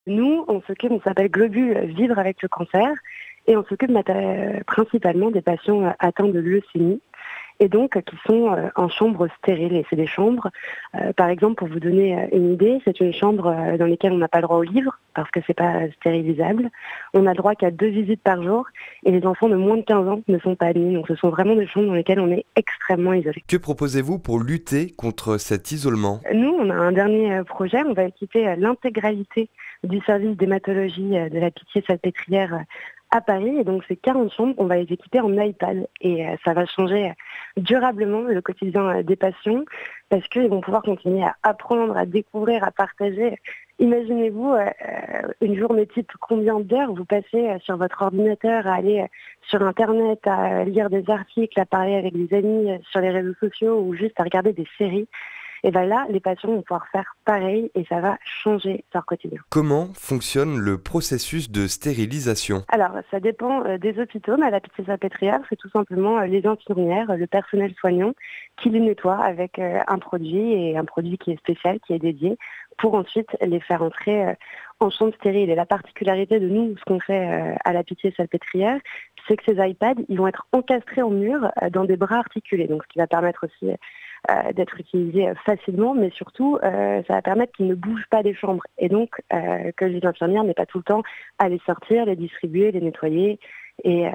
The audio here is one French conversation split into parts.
Nous, on s'appelle Globule Vivre avec le cancer et on s'occupe principalement des patients atteints de leucémie et donc qui sont en chambre stérile. Et c'est des chambres, par exemple, pour vous donner une idée, c'est une chambre dans laquelle on n'a pas le droit aux livres parce que c'est pas stérilisable. On a le droit qu'à 2 visites par jour et les enfants de moins de 15 ans ne sont pas admis. Donc ce sont vraiment des chambres dans lesquelles on est extrêmement isolé. Que proposez-vous pour lutter contre cet isolement? Nous, on a un dernier projet, on va équiper l'intégralité du service d'hématologie de la Pitié-Salpêtrière à Paris. Et donc, ces 40 chambres, on va les équiper en iPad. Et ça va changer durablement le quotidien des patients parce qu'ils vont pouvoir continuer à apprendre, à découvrir, à partager. Imaginez-vous une journée type, combien d'heures vous passez sur votre ordinateur à aller sur Internet, à lire des articles, à parler avec des amis sur les réseaux sociaux ou juste à regarder des séries. Et bien là, les patients vont pouvoir faire pareil et ça va changer leur quotidien. Comment fonctionne le processus de stérilisation? Alors, ça dépend des hôpitaux, mais à la Pitié-Salpêtrière, c'est tout simplement les infirmières, le personnel soignant qui les nettoie avec un produit qui est spécial, qui est dédié, pour ensuite les faire entrer en chambre stérile. Et la particularité de nous, ce qu'on fait à la Pitié-Salpêtrière, c'est que ces iPads, ils vont être encastrés en mur dans des bras articulés, donc ce qui va permettre aussi d'être utilisés facilement, mais surtout, ça va permettre qu'ils ne bougent pas des chambres et donc que les infirmières n'aient pas tout le temps à les sortir, les distribuer, les nettoyer et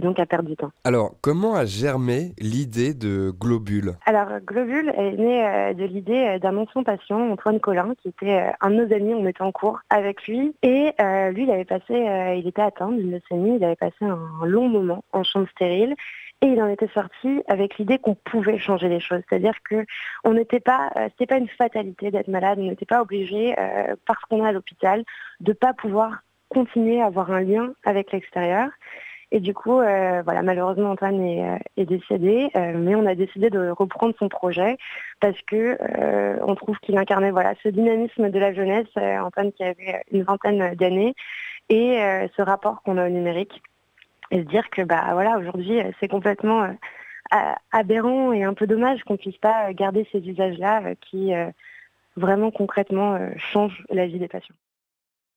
donc à perdre du temps. Alors, comment a germé l'idée de Globule? Alors, Globule est né de l'idée d'un ancien patient, Antoine Collin, qui était un de nos amis, on était en cours avec lui. Et lui, il était atteint d'une leucémie, il avait passé un long moment en chambre stérile. Et il en était sorti avec l'idée qu'on pouvait changer les choses. C'est-à-dire que c'était pas une fatalité d'être malade, on n'était pas obligé, parce qu'on est à l'hôpital, de pas pouvoir continuer à avoir un lien avec l'extérieur. Et du coup, malheureusement, Antoine est décédé, mais on a décidé de reprendre son projet parce que on trouve qu'il incarnait ce dynamisme de la jeunesse, Antoine qui avait une vingtaine d'années, et ce rapport qu'on a au numérique. Et se dire que aujourd'hui, c'est complètement aberrant et un peu dommage qu'on ne puisse pas garder ces usages-là qui vraiment concrètement changent la vie des patients.